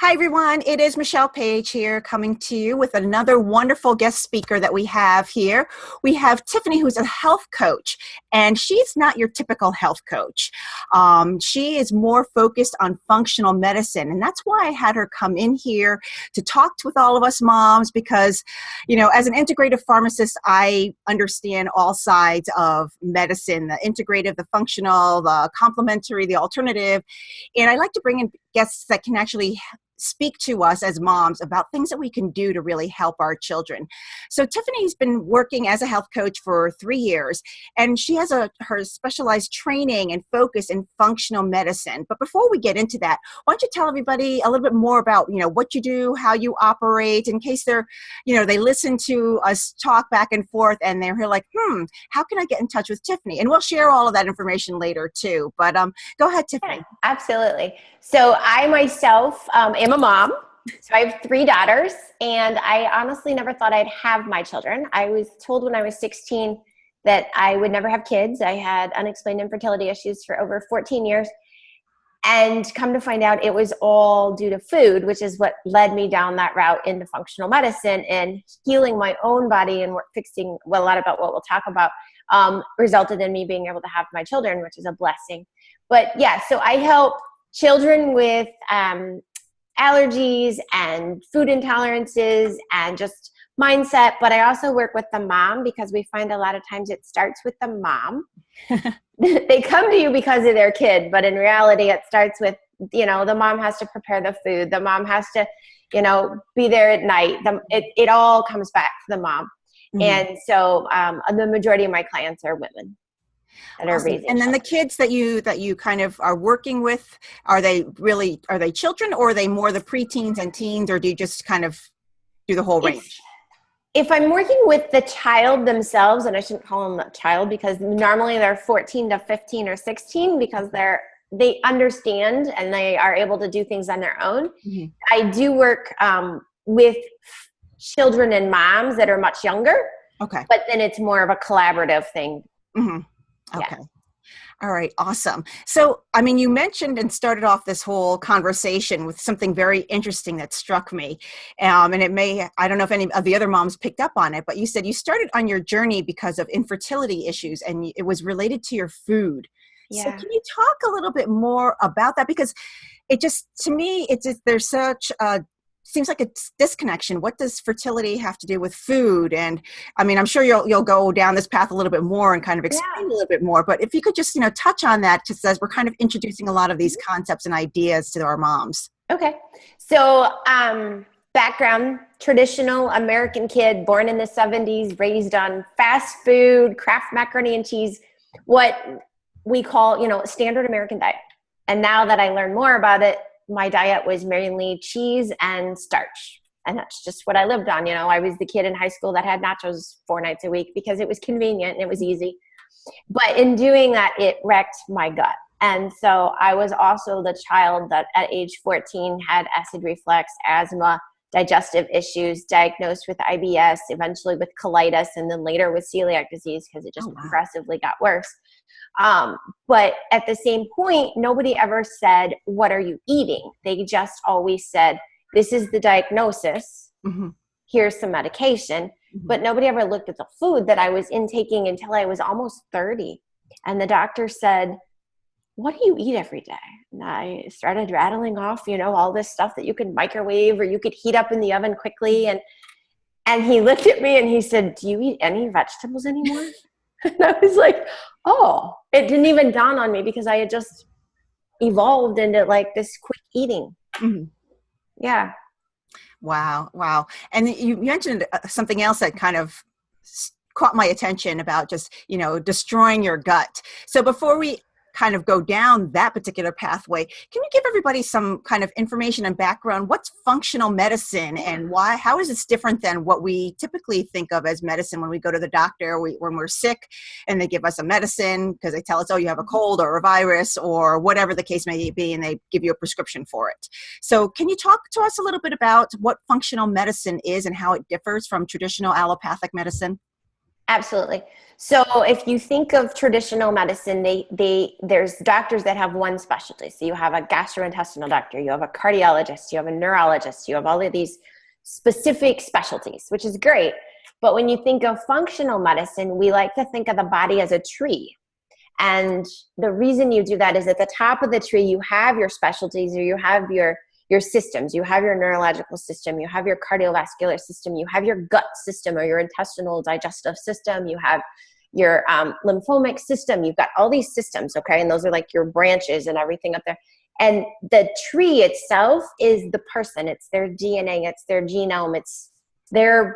Hi, everyone. It is Michelle Page here coming to you with another wonderful guest speaker that we have here. We have Tiffany, who's a health coach, and she's not your typical health coach. She is more focused on functional medicine, and that's why I had her come in here to talk with all of us moms because, you know, as an integrative pharmacist, I understand all sides of medicine, the integrative, the functional, the complementary, the alternative, and I like to bring in guests that can actually speak to us as moms about things that we can do to really help our children. So Tiffany's been working as a health coach for 3 years, and she has her specialized training and focus in functional medicine. But before we get into that, why don't you tell everybody a little bit more about, you know, what you do, how you operate, in case they're, you know, they listen to us talk back and forth and they're here like, how can I get in touch with Tiffany? And we'll share all of that information later too. But go ahead, Tiffany. Yeah, absolutely. So I myself am a mom. So I have 3 daughters, and I honestly never thought I'd have my children. I was told when I was 16 that I would never have kids. I had unexplained infertility issues for over 14 years. And come to find out, it was all due to food, which is what led me down that route into functional medicine and healing my own body and fixing a lot about what we'll talk about, resulted in me being able to have my children, which is a blessing. But yeah, so I help children with allergies and food intolerances and just mindset. But I also work with the mom because we find a lot of times it starts with the mom. They come to you because of their kid, but in reality, it starts with, you know, the mom has to prepare the food. The mom has to, you know, be there at night. It all comes back to the mom. Mm-hmm. And so the majority of my clients are women that are raising and then children. the kids that you kind of are working with, are they children, or are they more the preteens and teens, or do you just kind of do the whole range? If I'm working with the child themselves, and I shouldn't call them a child because normally they're 14 to 15 or 16 because they understand and they are able to do things on their own. Mm-hmm. I do work with children and moms that are much younger. Okay. But then it's more of a collaborative thing. Mm-hmm. Okay. Yeah. All right. Awesome. So, I mean, you mentioned and started off this whole conversation with something very interesting that struck me. And I don't know if any of the other moms picked up on it, but you said you started on your journey because of infertility issues and it was related to your food. Yeah. So can you talk a little bit more about that? Because it just, to me, there's such a seems like a disconnection. What does fertility have to do with food? And I mean, I'm sure you'll go down this path a little bit more and kind of explain a little bit more, but if you could just, you know, touch on that, just as we're kind of introducing a lot of these concepts and ideas to our moms. Okay. So, background, traditional American kid, born in the 70s, raised on fast food, Kraft macaroni and cheese, what we call, you know, standard American diet. And now that I learn more about it, my diet was mainly cheese and starch. And that's just what I lived on. You know, I was the kid in high school that had nachos 4 nights a week because it was convenient and it was easy. But in doing that, it wrecked my gut. And so I was also the child that at age 14 had acid reflux, asthma, digestive issues, diagnosed with IBS, eventually with colitis, and then later with celiac disease because it just progressively got worse. But at the same point, nobody ever said, what are you eating? They just always said, this is the diagnosis. Mm-hmm. Here's some medication. Mm-hmm. But nobody ever looked at the food that I was intaking until I was almost 30. And the doctor said, what do you eat every day? And I started rattling off, you know, all this stuff that you can microwave or you could heat up in the oven quickly. And he looked at me and he said, do you eat any vegetables anymore? And I was like, oh, it didn't even dawn on me because I had just evolved into like this quick eating. Mm-hmm. Yeah. Wow. And you mentioned something else that kind of caught my attention about just, you know, destroying your gut. So before we kind of go down that particular pathway, can you give everybody some kind of information and background? What's functional medicine and why? How is this different than what we typically think of as medicine when we go to the doctor when we're sick and they give us a medicine because they tell us, oh, you have a cold or a virus or whatever the case may be, and they give you a prescription for it. So can you talk to us a little bit about what functional medicine is and how it differs from traditional allopathic medicine? Absolutely. So if you think of traditional medicine, there's doctors that have one specialty. So you have a gastrointestinal doctor, you have a cardiologist, you have a neurologist, you have all of these specific specialties, which is great. But when you think of functional medicine, we like to think of the body as a tree. And the reason you do that is at the top of the tree, you have your specialties, or you have your systems. You have your neurological system, you have your cardiovascular system, you have your gut system or your intestinal digestive system, you have your lymphomic system. You've got all these systems, okay? And those are like your branches and everything up there. And the tree itself is the person. It's their DNA, it's their genome, it's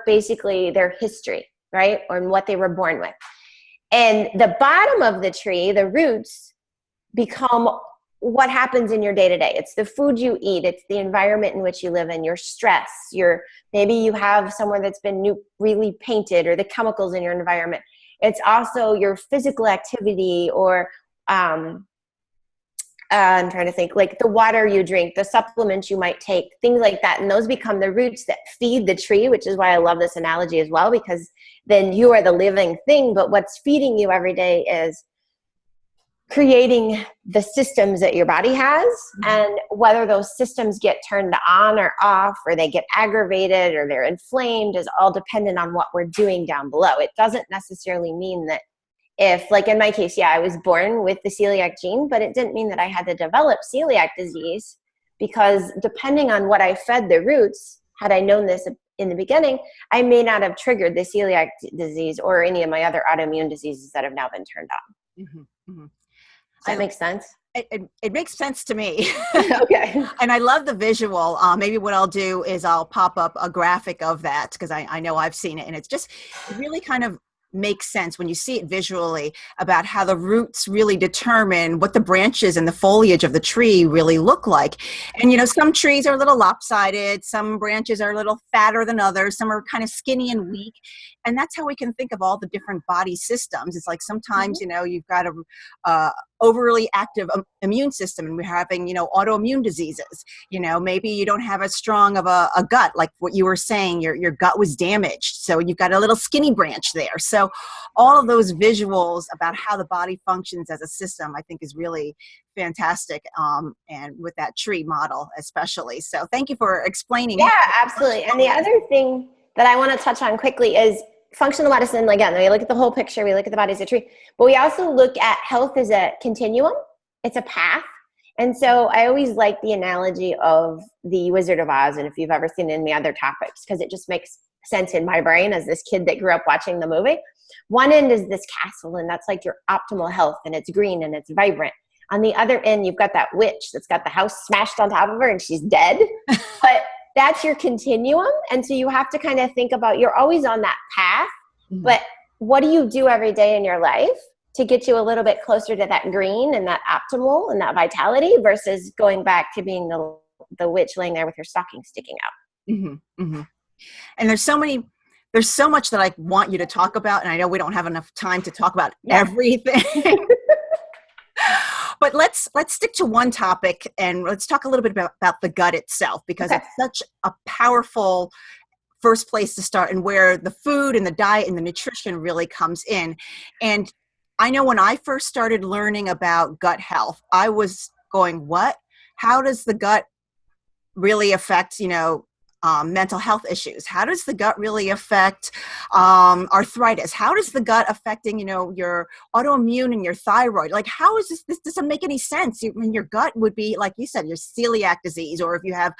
basically their history, right? Or what they were born with. And the bottom of the tree, the roots, become what happens in your day-to-day. It's the food you eat. It's the environment in which you live in, your stress, maybe you have somewhere that's been really painted, or the chemicals in your environment. It's also your physical activity, or I'm trying to think, like the water you drink, the supplements you might take, things like that. And those become the roots that feed the tree, which is why I love this analogy as well, because then you are the living thing, but what's feeding you every day is creating the systems that your body has. And whether those systems get turned on or off, or they get aggravated or they're inflamed, is all dependent on what we're doing down below. It doesn't necessarily mean that if, like in my case, I was born with the celiac gene, but it didn't mean that I had to develop celiac disease, because depending on what I fed the roots, had I known this in the beginning, I may not have triggered the celiac disease or any of my other autoimmune diseases that have now been turned on. Mm-hmm. Mm-hmm. Does that make sense? It makes sense to me. Okay. And I love the visual. Maybe what I'll do is I'll pop up a graphic of that, because I know I've seen it, and it really kind of makes sense when you see it visually, about how the roots really determine what the branches and the foliage of the tree really look like. And some trees are a little lopsided, some branches are a little fatter than others, some are kind of skinny and weak. And that's how we can think of all the different body systems. It's like sometimes, you've got a overly active immune system, and we're having, autoimmune diseases. Maybe you don't have as strong of a gut, like what you were saying, your gut was damaged. So you've got a little skinny branch there. So all of those visuals about how the body functions as a system, I think is really fantastic. And with that tree model, especially. So thank you for explaining. Yeah, absolutely. And the other thing that I want to touch on quickly is functional medicine. Again, we look at the whole picture, we look at the body as a tree, but we also look at health as a continuum. It's a path. And so I always like the analogy of the Wizard of Oz, and if you've ever seen any other topics, because it just makes sense in my brain as this kid that grew up watching the movie. One end is this castle, and that's like your optimal health, and it's green and it's vibrant. On the other end, you've got that witch that's got the house smashed on top of her and she's dead. But that's your continuum. And so you have to kind of think about, you're always on that path, but what do you do every day in your life to get you a little bit closer to that green and that optimal and that vitality, versus going back to being the witch laying there with her stocking sticking out. Mm-hmm. Mm-hmm. And there's so much that I want you to talk about, and I know we don't have enough time to talk about everything. But let's stick to one topic, and let's talk a little bit about the gut itself, because it's such a powerful first place to start, and where the food and the diet and the nutrition really comes in. And I know when I first started learning about gut health, I was going, what? How does the gut really affect, mental health issues? How does the gut really affect arthritis? How does the gut affecting, your autoimmune and your thyroid? Like, how is this doesn't make any sense. Your gut would be, like you said, your celiac disease, or if you have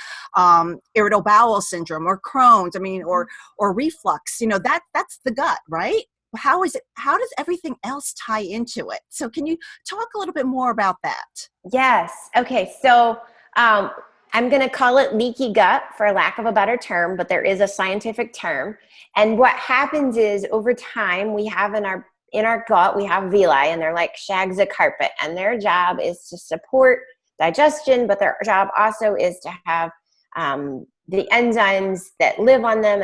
irritable bowel syndrome or Crohn's, or reflux, that's the gut, right? How does everything else tie into it? So can you talk a little bit more about that? Yes. Okay. So, I'm going to call it leaky gut for lack of a better term, but there is a scientific term. And what happens is, over time, we have in our gut, we have villi, and they're like shags of carpet, and their job is to support digestion, but their job also is to have the enzymes that live on them.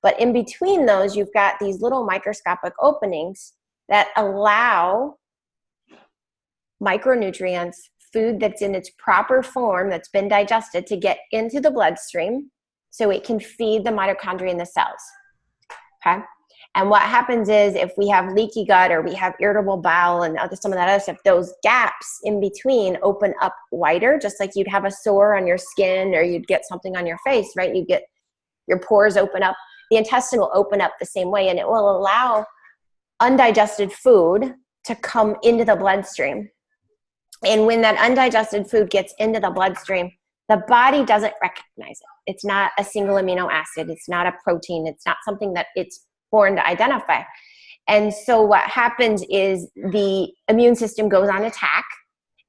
But in between those, you've got these little microscopic openings that allow micronutrients, food that's in its proper form, that's been digested, to get into the bloodstream so it can feed the mitochondria in the cells. Okay. And what happens is if we have leaky gut or we have irritable bowel and some of that other stuff, those gaps in between open up wider, just like you'd have a sore on your skin or you'd get something on your face, right? You get your pores open up. The intestine will open up the same way, and it will allow undigested food to come into the bloodstream. And when that undigested food gets into the bloodstream, the body doesn't recognize it. It's not a single amino acid. It's not a protein. It's not something that it's born to identify. And so what happens is the immune system goes on attack.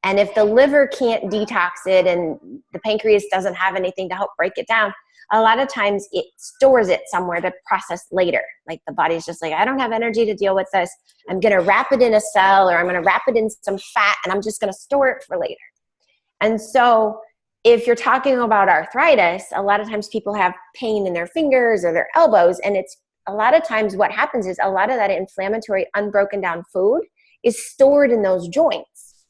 And if the liver can't detox it and the pancreas doesn't have anything to help break it down, a lot of times it stores it somewhere to process later. Like the body's just like, I don't have energy to deal with this. I'm going to wrap it in a cell, or I'm going to wrap it in some fat, and I'm just going to store it for later. And so if you're talking about arthritis, a lot of times people have pain in their fingers or their elbows, and it's a lot of times what happens is a lot of that inflammatory unbroken down food is stored in those joints.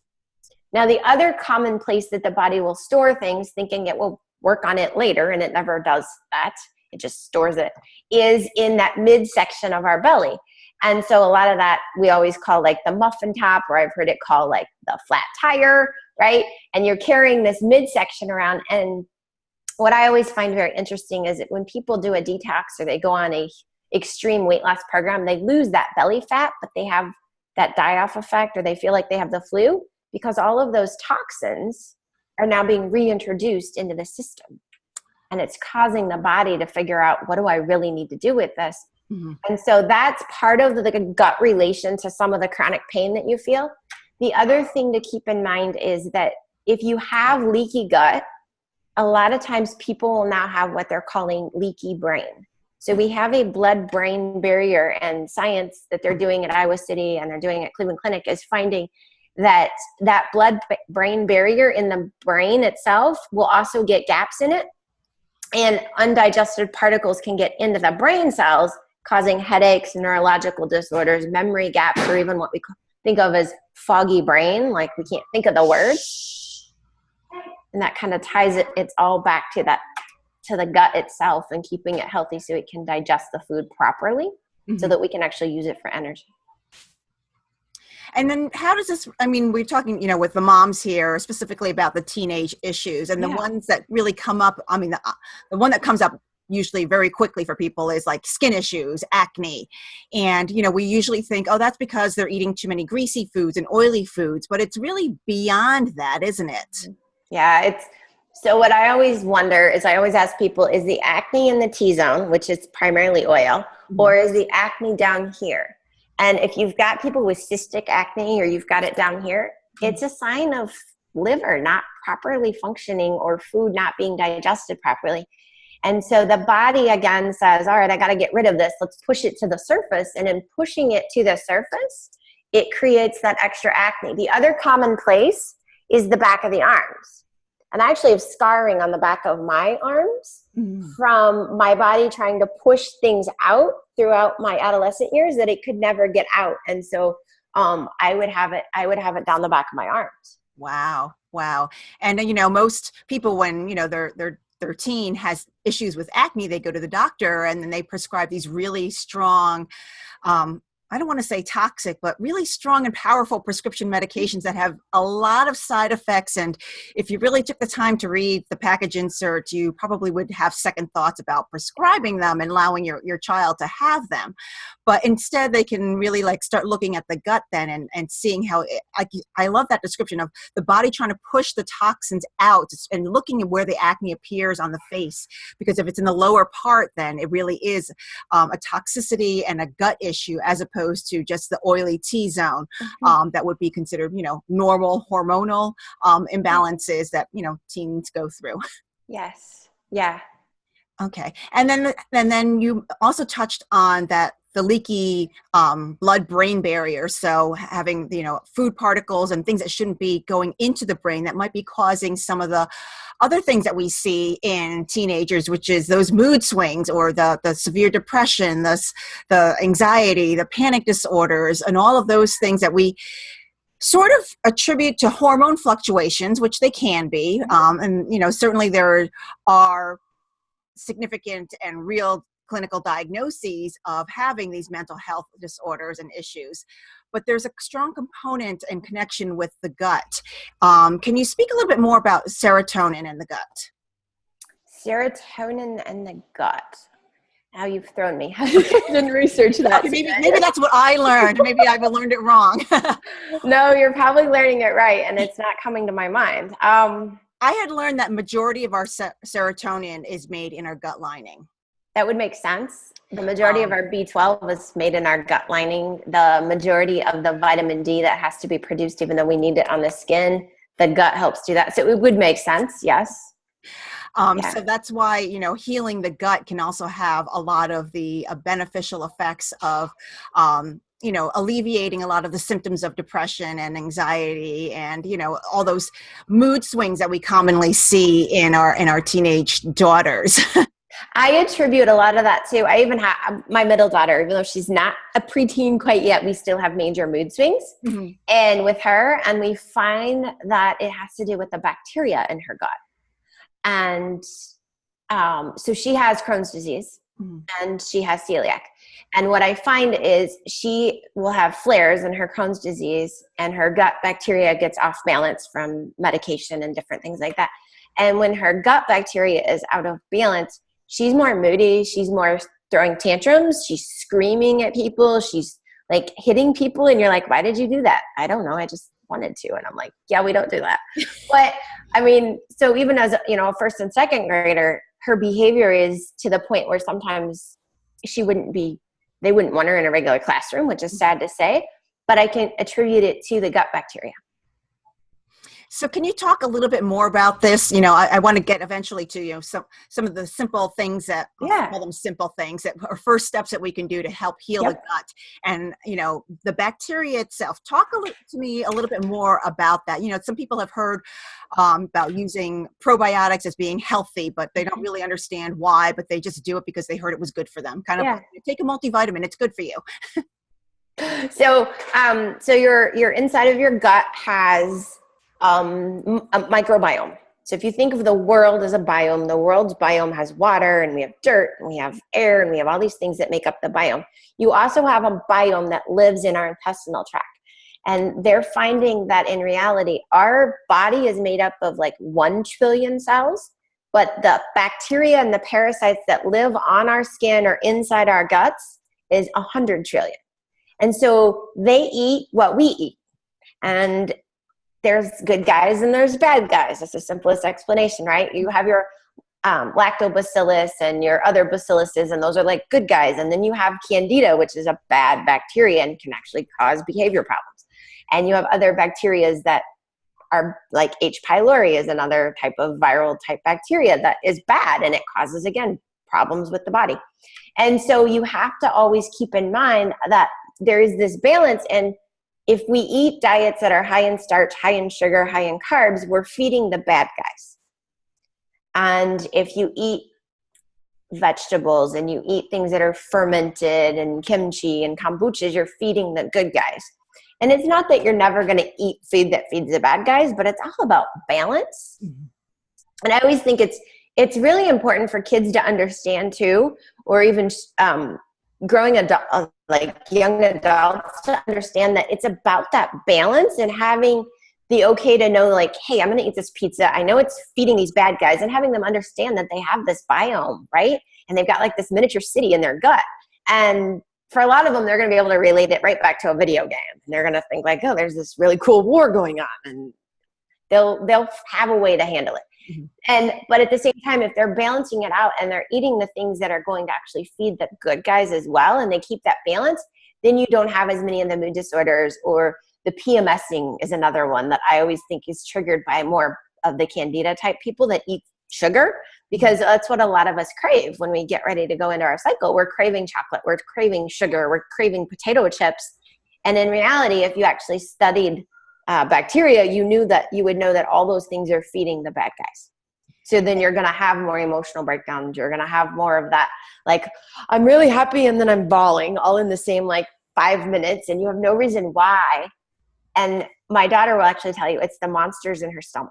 Now, the other common place that the body will store things, thinking it will work on it later, and it never does that, it just stores it, is in that midsection of our belly. And so a lot of that we always call like the muffin top, or I've heard it called like the flat tire, right? And you're carrying this midsection around. And what I always find very interesting is that when people do a detox or they go on a extreme weight loss program, they lose that belly fat, but they have that die-off effect, or they feel like they have the flu, because all of those toxins are now being reintroduced into the system. And it's causing the body to figure out, what do I really need to do with this? Mm-hmm. And so that's part of the gut relation to some of the chronic pain that you feel. The other thing to keep in mind is that if you have leaky gut, a lot of times people will now have what they're calling leaky brain. So we have a blood-brain barrier, and science that they're doing at Iowa City and they're doing at Cleveland Clinic is finding that that blood-brain barrier in the brain itself will also get gaps in it, and undigested particles can get into the brain cells, causing headaches, neurological disorders, memory gaps, or even what we think of as foggy brain, like we can't think of the words. And that kind of ties it, it's all back to that, to the gut itself and keeping it healthy so it can digest the food properly, mm-hmm. so that we can actually use it for energy. And then how does this, I mean, we're talking, with the moms here, specifically about the teenage issues, and the ones that really come up, I mean, the one that comes up usually very quickly for people is like skin issues, acne. And, we usually think, oh, that's because they're eating too many greasy foods and oily foods, but it's really beyond that, isn't it? Yeah, so what I always wonder is, I always ask people, is the acne in the T-zone, which is primarily oil, mm-hmm. or is the acne down here? And if you've got people with cystic acne, or you've got it down here, it's a sign of liver not properly functioning, or food not being digested properly. And so the body again says, all right, I got to get rid of this. Let's push it to the surface. And in pushing it to the surface, it creates that extra acne. The other common place is the back of the arms. And I actually have scarring on the back of my arms from my body trying to push things out throughout my adolescent years that it could never get out. And so I would have it down the back of my arms. Wow. And most people, when their teen has issues with acne, they go to the doctor and then they prescribe these really strong, I don't want to say toxic, but really strong and powerful prescription medications that have a lot of side effects. And if you really took the time to read the package insert, you probably would have second thoughts about prescribing them and allowing your child to have them. But instead, they can really start looking at the gut then and seeing how, I love that description of the body trying to push the toxins out and looking at where the acne appears on the face. Because if it's in the lower part, then it really is a toxicity and a gut issue, as opposed to just the oily T-zone, that would be considered, normal hormonal imbalances that, teens go through. Yes. Yeah. Okay. And then you also touched on that, the leaky blood-brain barrier. So having, food particles and things that shouldn't be going into the brain that might be causing some of the other things that we see in teenagers, which is those mood swings, or the severe depression, the anxiety, the panic disorders, and all of those things that we sort of attribute to hormone fluctuations, which they can be. And certainly there are significant and real clinical diagnoses of having these mental health disorders and issues. But there's a strong component and connection with the gut. Can you speak a little bit more about serotonin in the gut? Serotonin and the gut. Now you've thrown me. I didn't research that. Okay, maybe that's what I learned. Maybe I've learned it wrong. No, you're probably learning it right, and it's not coming to my mind. I had learned that majority of our serotonin is made in our gut lining. That would make sense. The majority of our B12 is made in our gut lining. The majority of the vitamin D that has to be produced, even though we need it on the skin, the gut helps do that. So it would make sense, yes. So that's why, healing the gut can also have a lot of the beneficial effects of, alleviating a lot of the symptoms of depression and anxiety and, all those mood swings that we commonly see in our teenage daughters. I attribute a lot of that too. I even have my middle daughter, even though she's not a preteen quite yet, we still have major mood swings. Mm-hmm. And with her, and we find that it has to do with the bacteria in her gut. And so she has Crohn's disease and she has celiac. And what I find is she will have flares in her Crohn's disease and her gut bacteria gets off balance from medication and different things like that. And when her gut bacteria is out of balance, she's more moody. She's more throwing tantrums. She's screaming at people. She's like hitting people. And you're like, why did you do that? I don't know. I just wanted to. And I'm like, yeah, we don't do that. But I mean, so even as a first and second grader, her behavior is to the point where sometimes they wouldn't want her in a regular classroom, which is sad to say, but I can attribute it to the gut bacteria. So can you talk a little bit more about this? I want to get eventually to, some of the simple things that, I'll call them simple things that are first steps that we can do to help heal the gut and, the bacteria itself. Talk to me a little bit more about that. Some people have heard about using probiotics as being healthy, but they don't really understand why, but they just do it because they heard it was good for them. Kind of like, take a multivitamin, it's good for you. So your inside of your gut has a microbiome. So if you think of the world as a biome, the world's biome has water and we have dirt and we have air and we have all these things that make up the biome. You also have a biome that lives in our intestinal tract. And they're finding that in reality, our body is made up of like 1 trillion cells, but the bacteria and the parasites that live on our skin or inside our guts is 100 trillion. And so they eat what we eat. And there's good guys and there's bad guys. That's the simplest explanation, right? You have your lactobacillus and your other bacilluses, and those are like good guys. And then you have candida, which is a bad bacteria and can actually cause behavior problems. And you have other bacterias that are like H. pylori is another type of viral type bacteria that is bad, and it causes, again, problems with the body. And so you have to always keep in mind that there is this balance, and if we eat diets that are high in starch, high in sugar, high in carbs, we're feeding the bad guys. And if you eat vegetables and you eat things that are fermented and kimchi and kombuchas, you're feeding the good guys. And it's not that you're never going to eat food that feeds the bad guys, but it's all about balance. Mm-hmm. And I always think it's really important for kids to understand too, or even growing adult, like young adults, to understand that it's about that balance and having the okay to know, like, hey, I'm going to eat this pizza. I know it's feeding these bad guys, and having them understand that they have this biome, right? And they've got like this miniature city in their gut. And for a lot of them, they're going to be able to relate it right back to a video game. And they're going to think like, oh, there's this really cool war going on. And they'll have a way to handle it. But at the same time, if they're balancing it out and they're eating the things that are going to actually feed the good guys as well, and they keep that balance, then you don't have as many of the mood disorders, or the PMSing is another one that I always think is triggered by more of the candida type people that eat sugar, because that's what a lot of us crave when we get ready to go into our cycle. We're craving chocolate, we're craving sugar, we're craving potato chips. And in reality, if you actually studied bacteria, you would know that all those things are feeding the bad guys. So then you're going to have more emotional breakdowns. You're going to have more of that, like, I'm really happy and then I'm bawling all in the same like 5 minutes, and you have no reason why. And my daughter will actually tell you it's the monsters in her stomach.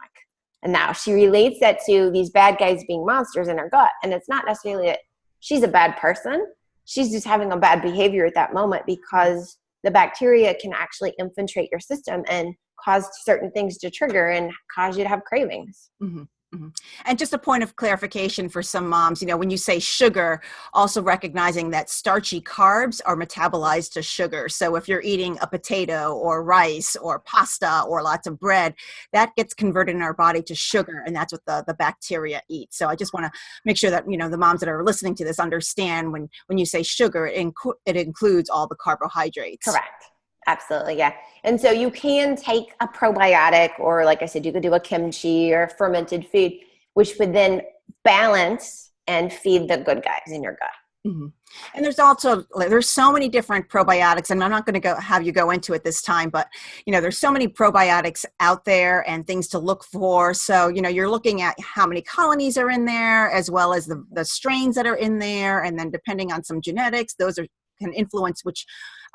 And now she relates that to these bad guys being monsters in her gut. And it's not necessarily that she's a bad person. She's just having a bad behavior at that moment because the bacteria can actually infiltrate your system and cause certain things to trigger and cause you to have cravings. Mm-hmm. Mm-hmm. And just a point of clarification for some moms, when you say sugar, also recognizing that starchy carbs are metabolized to sugar. So if you're eating a potato or rice or pasta or lots of bread, that gets converted in our body to sugar, and that's what the bacteria eat. So I just want to make sure that, the moms that are listening to this understand when you say sugar, it includes all the carbohydrates. Correct. Absolutely. Yeah. And so you can take a probiotic, or like I said, you could do a kimchi or fermented food, which would then balance and feed the good guys in your gut. Mm-hmm. And there's so many different probiotics, and I'm not going to have you go into it this time, but there's so many probiotics out there and things to look for. So you're looking at how many colonies are in there, as well as the strains that are in there, and then depending on some genetics, can influence which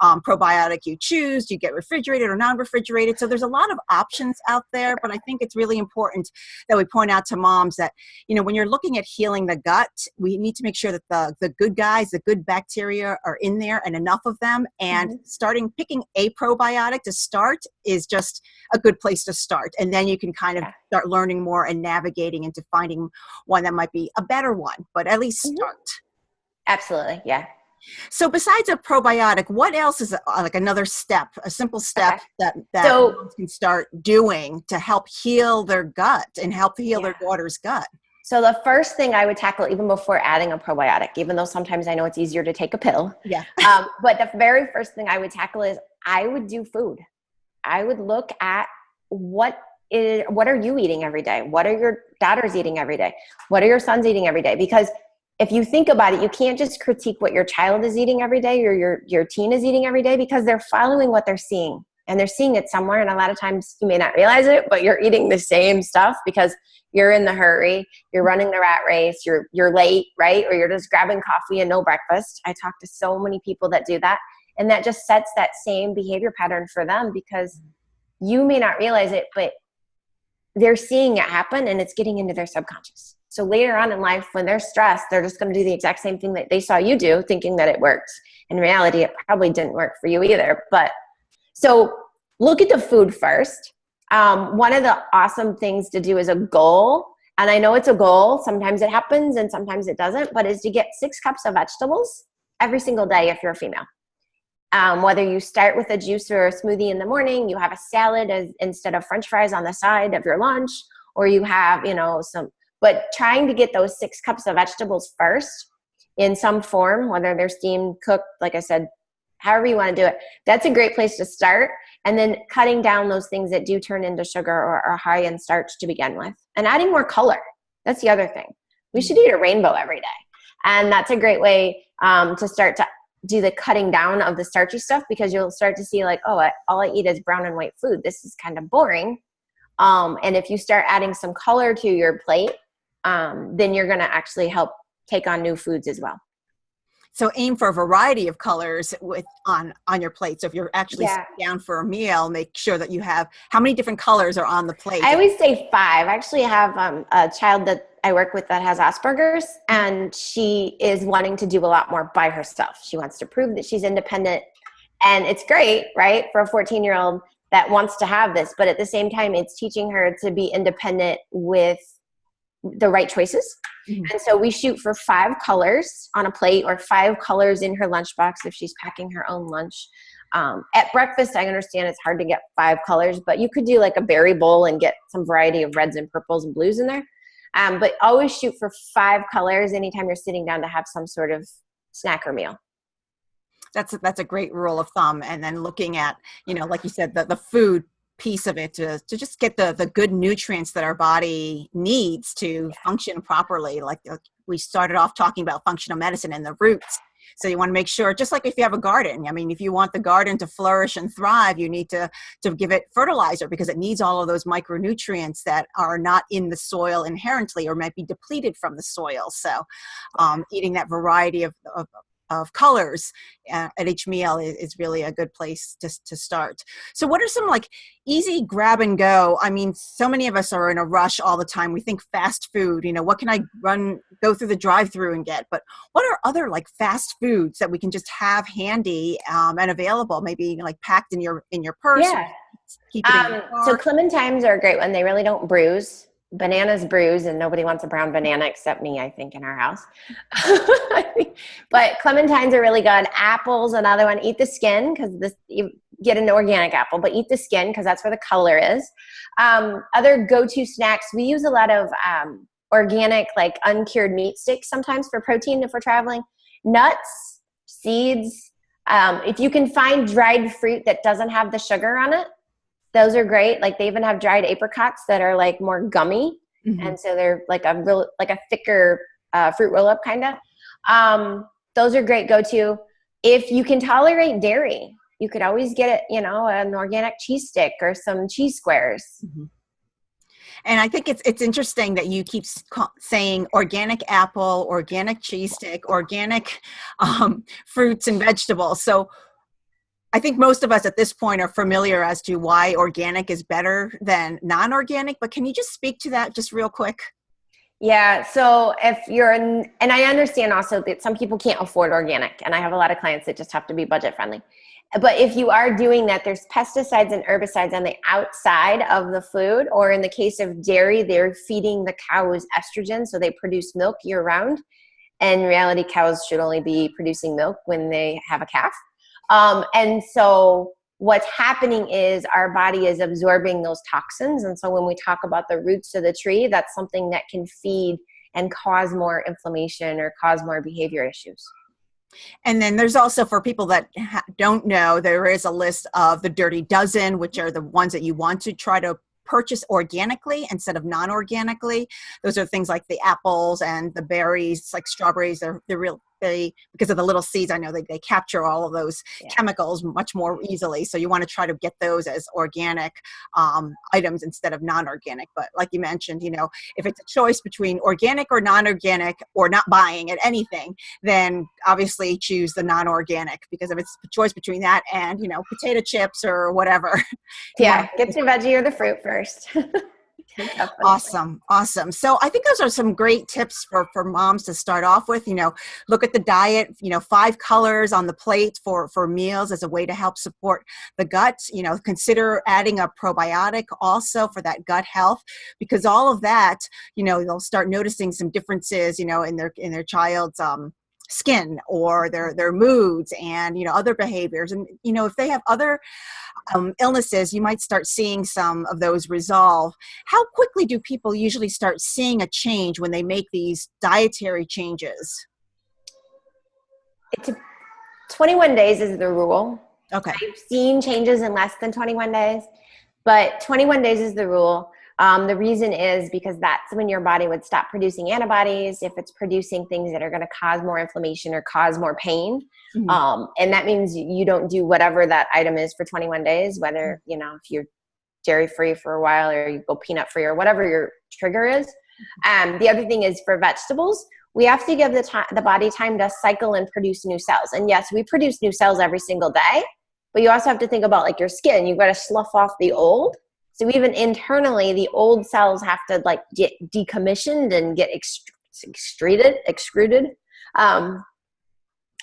probiotic you choose. Do you get refrigerated or non-refrigerated? So there's a lot of options out there, but I think it's really important that we point out to moms that, when you're looking at healing the gut, we need to make sure that the good guys, the good bacteria are in there and enough of them. And picking a probiotic to start is just a good place to start. And then you can kind of start learning more and navigating into finding one that might be a better one, but at least start. Absolutely. Yeah. So besides a probiotic, what else is like another step, a simple step that moms can start doing to help heal their gut and help heal their daughter's gut? So the first thing I would tackle, even before adding a probiotic, even though sometimes I know it's easier to take a pill. Yeah. But the very first thing I would tackle is I would do food. I would look at what are you eating every day? What are your daughters eating every day? What are your sons eating every day? Because if you think about it, you can't just critique what your child is eating every day or your teen is eating every day, because they're following what they're seeing, and they're seeing it somewhere. And a lot of times you may not realize it, but you're eating the same stuff because you're in the hurry, you're running the rat race, you're late, right? Or you're just grabbing coffee and no breakfast. I talk to so many people that do that, and that just sets that same behavior pattern for them, because you may not realize it, but they're seeing it happen and it's getting into their subconscious. So later on in life, when they're stressed, they're just going to do the exact same thing that they saw you do, thinking that it works. In reality, it probably didn't work for you either. But so look at the food first. One of the awesome things to do is a goal. And I know it's a goal. Sometimes it happens and sometimes it doesn't, but is to get 6 cups of vegetables every single day if you're a female. Whether you start with a juice or a smoothie in the morning, you have a salad instead of French fries on the side of your lunch, or you have, but trying to get those 6 cups of vegetables first in some form, whether they're steamed, cooked, like I said, however you want to do it, that's a great place to start. And then cutting down those things that do turn into sugar or are high in starch to begin with, and adding more color. That's the other thing. We should eat a rainbow every day. And that's a great way to start to do the cutting down of the starchy stuff, because you'll start to see like, oh, all I eat is brown and white food. This is kind of boring. And if you start adding some color to your plate, then you're going to actually help take on new foods as well. So aim for a variety of colors on your plate. So if you're actually sitting down for a meal, make sure that you have, how many different colors are on the plate? I always say 5. I actually have a child that I work with that has Asperger's, and she is wanting to do a lot more by herself. She wants to prove that she's independent, and it's great, right, for a 14-year-old that wants to have this. But at the same time, it's teaching her to be independent with the right choices. Mm-hmm. And so we shoot for 5 colors on a plate, or 5 colors in her lunchbox if she's packing her own lunch. At breakfast, I understand it's hard to get 5 colors, but you could do like a berry bowl and get some variety of reds and purples and blues in there. But always shoot for 5 colors anytime you're sitting down to have some sort of snack or meal. That's a great rule of thumb. And then looking at, like you said, the food piece of it to just get the good nutrients that our body needs to function properly. Like we started off talking about functional medicine and the roots. So you want to make sure, just like if you have a garden, I mean, if you want the garden to flourish and thrive, you need to give it fertilizer, because it needs all of those micronutrients that are not in the soil inherently or might be depleted from the soil. So eating that variety of of colors at each meal is really a good place to start. So what are some like easy grab and go? I mean, so many of us are in a rush all the time. We think fast food, what can I go through the drive-through and get? But what are other like fast foods that we can just have handy and available, maybe like packed in your purse? Yeah. Keep it in your So car? clementines are a great one. They really don't bruise. Bananas bruise, and nobody wants a brown banana except me, I think, in our house. But clementines are really good. Apples, another one. Eat the skin, because you get an organic apple, but eat the skin because that's where the color is. Other go-to snacks, we use a lot of organic, like uncured meat sticks sometimes for protein if we're traveling. Nuts, seeds. If you can find dried fruit that doesn't have the sugar on it, those are great. Like they even have dried apricots that are like more gummy. Mm-hmm. And so they're like a thicker fruit roll up kind of. Those are great go-to. If you can tolerate dairy, you could always get it, an organic cheese stick or some cheese squares. Mm-hmm. And I think it's interesting that you keep saying organic apple, organic cheese stick, organic fruits and vegetables. So I think most of us at this point are familiar as to why organic is better than non-organic, but can you just speak to that just real quick? Yeah. So if and I understand also that some people can't afford organic, and I have a lot of clients that just have to be budget friendly. But if you are doing that, there's pesticides and herbicides on the outside of the food, or in the case of dairy, they're feeding the cows estrogen, so they produce milk year round. And in reality, cows should only be producing milk when they have a calf. And so what's happening is our body is absorbing those toxins. And so when we talk about the roots of the tree, that's something that can feed and cause more inflammation or cause more behavior issues. And then there's also, for people that don't know, there is a list of the Dirty Dozen, which are the ones that you want to try to purchase organically instead of non-organically. Those are things like the apples and the berries, like strawberries. Because of the little seeds, I know they capture all of those chemicals much more easily. So you want to try to get those as organic items instead of non-organic. But like you mentioned, if it's a choice between organic or non-organic or not buying at anything, then obviously choose the non-organic, because if it's a choice between that and, potato chips or whatever. Yeah, get the veggie or the fruit first. Awesome. So I think those are some great tips for moms to start off with. Look at the diet, 5 colors on the plate for meals as a way to help support the gut. Consider adding a probiotic also for that gut health, because all of that, they'll start noticing some differences, in their child's skin or their moods and other behaviors. And if they have other illnesses, you might start seeing some of those resolve. How quickly do people usually start seeing a change when they make these dietary changes? 21 days is the rule. Okay. I've seen changes in less than 21 days, but 21 days is the rule. The reason is because that's when your body would stop producing antibodies if it's producing things that are going to cause more inflammation or cause more pain. Mm-hmm. And that means you don't do whatever that item is for 21 days, whether, if you're dairy free for a while or you go peanut free or whatever your trigger is. The other thing is for vegetables, we have to give the body time to cycle and produce new cells. And yes, we produce new cells every single day, but you also have to think about like your skin. You've got to slough off the old. So even internally, the old cells have to like get decommissioned and get extruded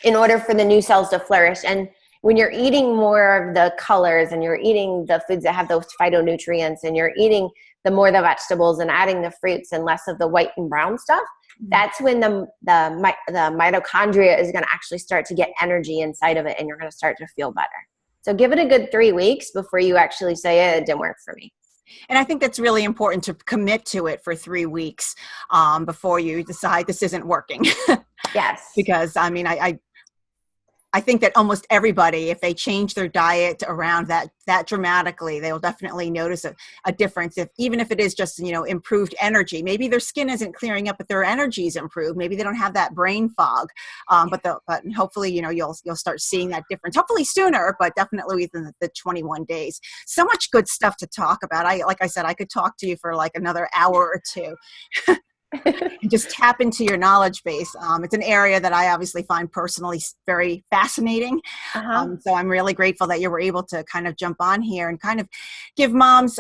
in order for the new cells to flourish. And when you're eating more of the colors and you're eating the foods that have those phytonutrients and you're eating the more the vegetables and adding the fruits and less of the white and brown stuff, that's when the mitochondria is going to actually start to get energy inside of it, and you're going to start to feel better. So give it a good 3 weeks before you actually say it didn't work for me. And I think that's really important to commit to it for 3 weeks before you decide this isn't working. Yes. Because I think that almost everybody, if they change their diet around that dramatically, they will definitely notice a difference. Even if it is just, improved energy, maybe their skin isn't clearing up, but their energy is improved. Maybe they don't have that brain fog. But hopefully, you'll start seeing that difference. Hopefully sooner, but definitely within the 21 days. So much good stuff to talk about. Like I said, I could talk to you for like another hour or two. and just tap into your knowledge base. It's an area that I obviously find personally very fascinating. So I'm really grateful that you were able to kind of jump on here and kind of give moms,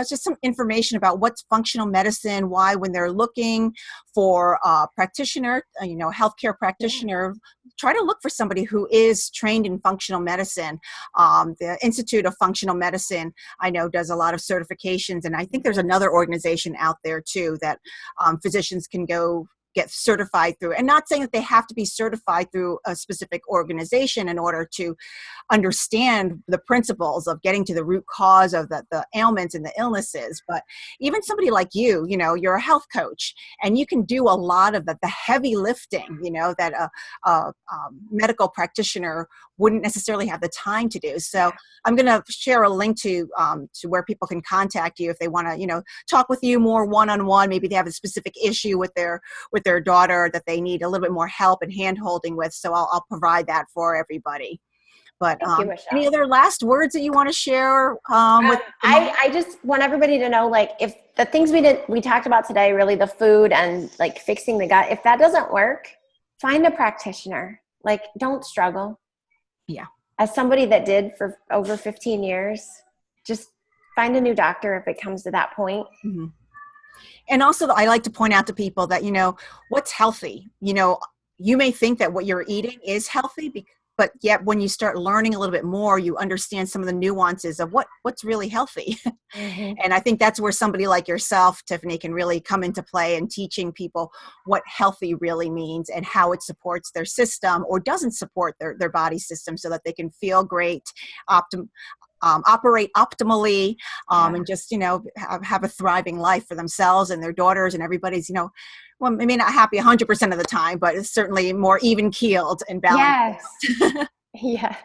just some information about what's functional medicine, why when they're looking for a practitioner, healthcare practitioner, try to look for somebody who is trained in functional medicine. The Institute of Functional Medicine, I know, does a lot of certifications, and I think there's another organization out there too that physicians can go get certified through. And not saying that they have to be certified through a specific organization in order to understand the principles of getting to the root cause of the ailments and the illnesses. But even somebody like you're a health coach, and you can do a lot of the heavy lifting, that a medical practitioner wouldn't necessarily have the time to do. So I'm going to share a link to where people can contact you if they want to, talk with you more one-on-one. Maybe they have a specific issue with their daughter that they need a little bit more help and hand-holding with. So I'll provide that for everybody. But any other last words that you want to share? I just want everybody to know, like, if the things we talked about today, really the food and like fixing the gut, if that doesn't work, find a practitioner. Like, don't struggle. Yeah. As somebody that did for over 15 years, just find a new doctor if it comes to that point. Mm-hmm. And also, I like to point out to people that, what's healthy. You may think that what you're eating is healthy, but yet when you start learning a little bit more, you understand some of the nuances of what's really healthy. Mm-hmm. And I think that's where somebody like yourself, Tiffany, can really come into play in teaching people what healthy really means and how it supports their system or doesn't support their body system, so that they can feel great, operate optimally, and just, have a thriving life for themselves and their daughters and everybody's, well, maybe not happy 100% of the time, but it's certainly more even keeled and balanced. Yes. Yes.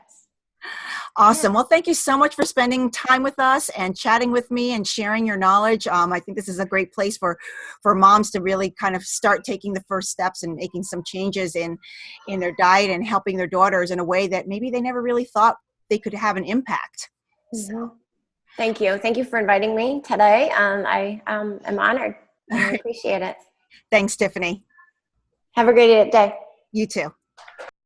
Awesome. Well, thank you so much for spending time with us and chatting with me and sharing your knowledge. I think this is a great place for moms to really kind of start taking the first steps and making some changes in their diet and helping their daughters in a way that maybe they never really thought they could have an impact. Mm-hmm. So. Thank you. Thank you for inviting me today. I am honored. I appreciate it. Thanks, Tiffany. Have a great day. You too.